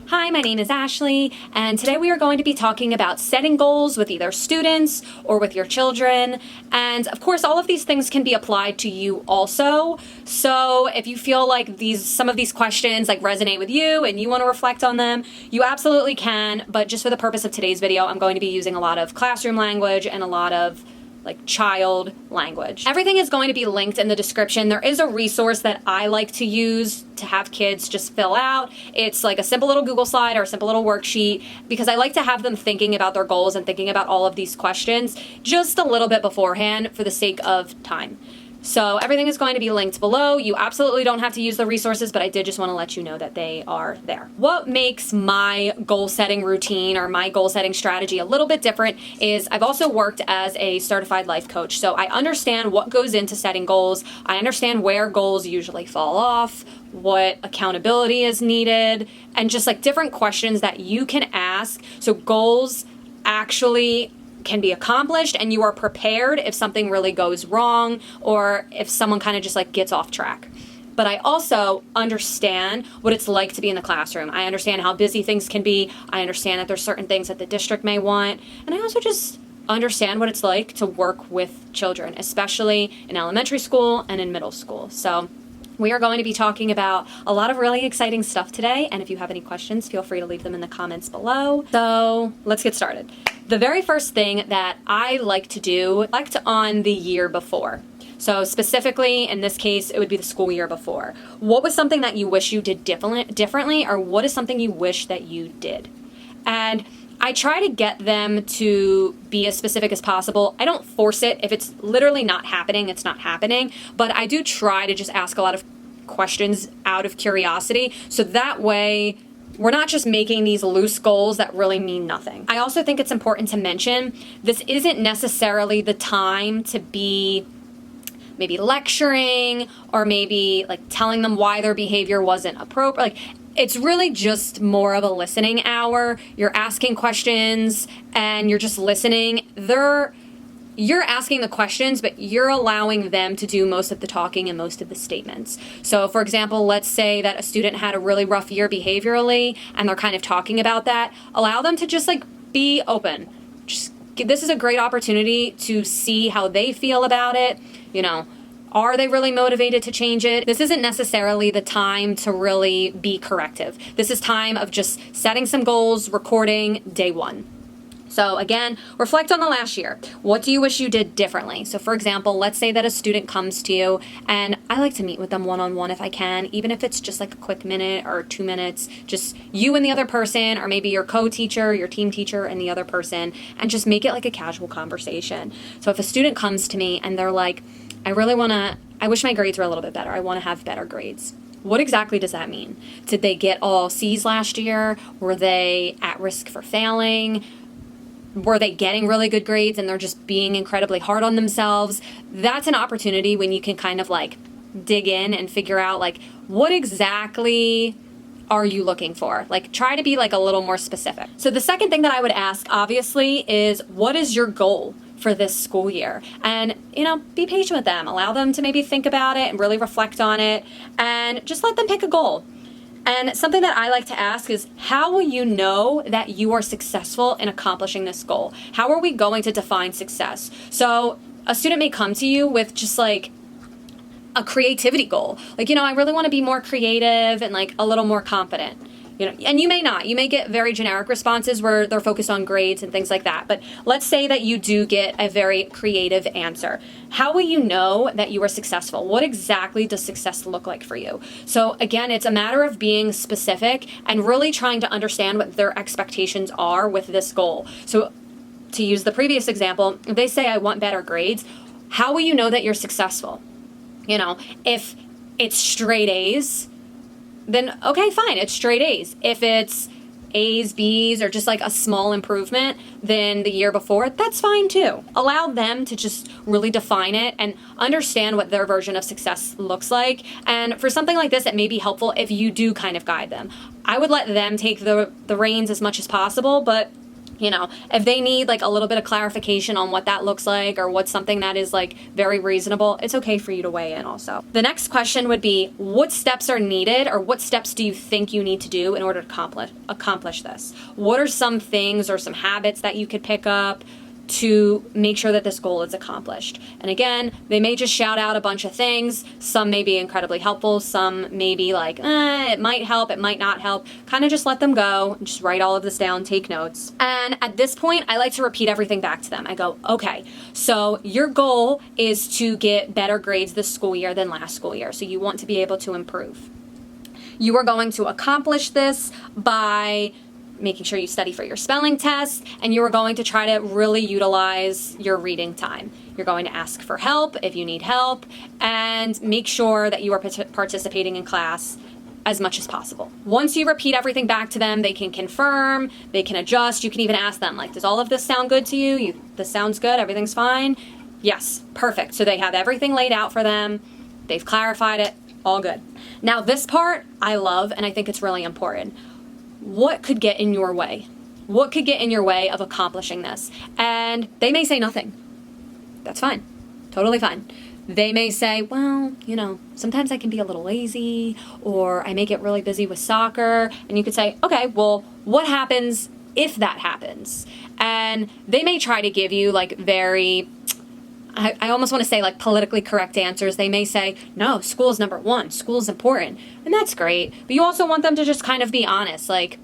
Hi, my name is Ashley, and today we are going to be talking about setting goals with either students or with your children. And of course, all of these things can be applied to you also. So if you feel like some of these questions resonate with you and you want to reflect on them, you absolutely can. But just for the purpose of today's video, I'm going to be using a lot of classroom language and a lot of child language. Everything is going to be linked in the description. There is a resource that I like to use to have kids just fill out. It's like a simple little Google slide or a simple little worksheet because I like to have them thinking about their goals and thinking about all of these questions just a little bit beforehand for the sake of time. So everything is going to be linked below. You absolutely don't have to use the resources, but I did just want to let you know that they are there. What makes my goal setting routine or my goal setting strategy a little bit different is I've also worked as a certified life coach. So I understand what goes into setting goals. I understand where goals usually fall off, what accountability is needed, and just different questions that you can ask. So goals actually can be accomplished and you are prepared if something really goes wrong or if someone kind of just gets off track. But I also understand what it's like to be in the classroom. I understand how busy things can be. I understand that there's certain things that the district may want. And I also just understand what it's like to work with children, especially in elementary school and in middle school. So we are going to be talking about a lot of really exciting stuff today. And if you have any questions, feel free to leave them in the comments below. So let's get started. The very first thing that I like to do, reflect on the year before. So specifically, in this case, it would be the school year before. What was something that you wish you did differently, or what is something you wish that you did? And I try to get them to be as specific as possible. I don't force it. If it's literally not happening, it's not happening. But I do try to just ask a lot of questions out of curiosity. So that way, we're not just making these loose goals that really mean nothing. I also think it's important to mention this isn't necessarily the time to be maybe lecturing or maybe telling them why their behavior wasn't appropriate. It's really just more of a listening hour. You're asking questions and you're just listening. You're asking the questions, but you're allowing them to do most of the talking and most of the statements. So for example, let's say that a student had a really rough year behaviorally and they're kind of talking about that. Allow them to just be open. This is a great opportunity to see how they feel about it. Are they really motivated to change it? This isn't necessarily the time to really be corrective. This is time of just setting some goals, recording day one. So again, reflect on the last year. What do you wish you did differently? So for example, let's say that a student comes to you, and I like to meet with them one-on-one if I can, even if it's just a quick minute or 2 minutes, just you and the other person, or maybe your co-teacher, your team teacher and the other person, and just make it a casual conversation. So if a student comes to me and they're like, I wish my grades were a little bit better. I want to have better grades. What exactly does that mean? Did they get all C's last year? Were they at risk for failing? Were they getting really good grades and they're just being incredibly hard on themselves? That's an opportunity when you can kind of dig in and figure out what exactly are you looking for? Try to be a little more specific. So the second thing that I would ask obviously is, what is your goal for this school year? And be patient with them. Allow them to maybe think about it and really reflect on it and just let them pick a goal. And something that I like to ask is, how will you know that you are successful in accomplishing this goal? How are we going to define success? So a student may come to you with just a creativity goal. I really want to be more creative and a little more confident. And you may not. You may get very generic responses where they're focused on grades and things like that. But let's say that you do get a very creative answer. How will you know that you are successful? What exactly does success look like for you? So again, it's a matter of being specific and really trying to understand what their expectations are with this goal. So to use the previous example, if they say, I want better grades, how will you know that you're successful? If it's straight A's, then okay, fine, it's straight A's. If it's A's, B's, or just a small improvement than the year before, that's fine too. Allow them to just really define it and understand what their version of success looks like. And for something like this, it may be helpful if you do kind of guide them. I would let them take the reins as much as possible, but If they need like a little bit of clarification on what that looks like or what's something that is like very reasonable, it's okay for you to weigh in also. The next question would be, what steps are needed, or what steps do you think you need to do in order to accomplish this? What are some things or some habits that you could pick up to make sure that this goal is accomplished? And again, they may just shout out a bunch of things. Some may be incredibly helpful. Some may be like, it might help, it might not help. Kind of just let them go. Just write all of this down, take notes. And at this point, I like to repeat everything back to them. I go, okay, so your goal is to get better grades this school year than last school year. So you want to be able to improve. You are going to accomplish this by making sure you study for your spelling test, and you are going to try to really utilize your reading time. You're going to ask for help if you need help, and make sure that you are participating in class as much as possible. Once you repeat everything back to them, they can confirm, they can adjust. You can even ask them, like, does all of this sound good to you? This sounds good, everything's fine? Yes, perfect. So they have everything laid out for them. They've clarified it, all good. Now this part I love, and I think it's really important. What could get in your way? What could get in your way of accomplishing this? And they may say nothing. That's fine. Totally fine. They may say, well, sometimes I can be a little lazy, or I may get really busy with soccer. And you could say, okay, well, what happens if that happens? And they may try to give you like very, I almost want to say like politically correct answers. They may say, no, school's number one, school's important. And that's great. But you also want them to just kind of be honest. Like,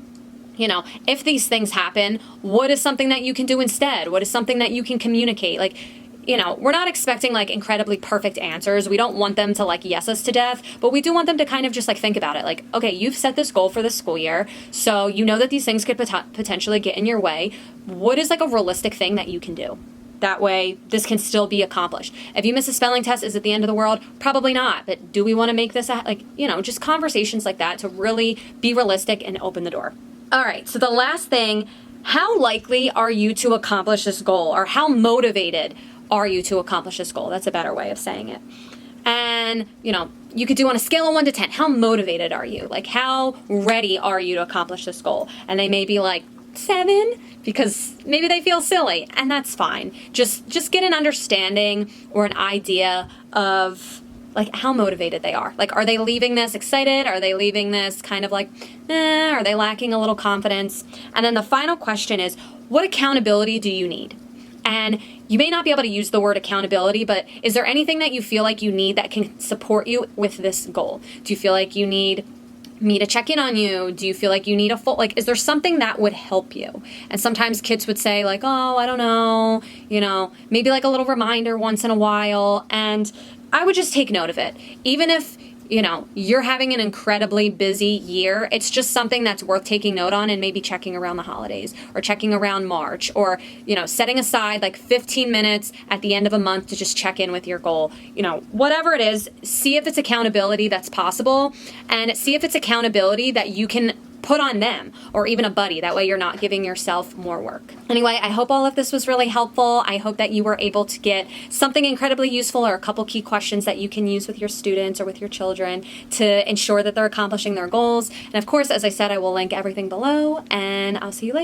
if these things happen, what is something that you can do instead? What is something that you can communicate? Like, we're not expecting like incredibly perfect answers. We don't want them to like yes us to death, but we do want them to kind of just like think about it. Like, okay, you've set this goal for this school year, so you know that these things could potentially get in your way. What is like a realistic thing that you can do? That way, this can still be accomplished. If you miss a spelling test, is it the end of the world? Probably not. But do we want to make this, just conversations like that to really be realistic and open the door. All right, so the last thing, how likely are you to accomplish this goal? Or how motivated are you to accomplish this goal? That's a better way of saying it. And, you could do on a scale of 1 to 10, how motivated are you? Like, how ready are you to accomplish this goal? And they may be like, 7, because maybe they feel silly, and that's fine. Just get an understanding or an idea of like how motivated they are. Like, are they leaving this excited? Are they leaving this kind of like, are they lacking a little confidence? And then the final question is, what accountability do you need? And you may not be able to use the word accountability, but is there anything that you feel like you need that can support you with this goal? Do you feel like you need me to check in on you? Do you feel like you need a full, is there something that would help you? And sometimes kids would say like, oh, I don't know, maybe like a little reminder once in a while. And I would just take note of it. Even if, you're having an incredibly busy year, it's just something that's worth taking note on and maybe checking around the holidays or checking around March or, setting aside like 15 minutes at the end of a month to just check in with your goal. Whatever it is, see if it's accountability that's possible, and see if it's accountability that you can put on them or even a buddy. That way you're not giving yourself more work. Anyway, I hope all of this was really helpful. I hope that you were able to get something incredibly useful or a couple key questions that you can use with your students or with your children to ensure that they're accomplishing their goals. And of course, as I said, I will link everything below, and I'll see you later.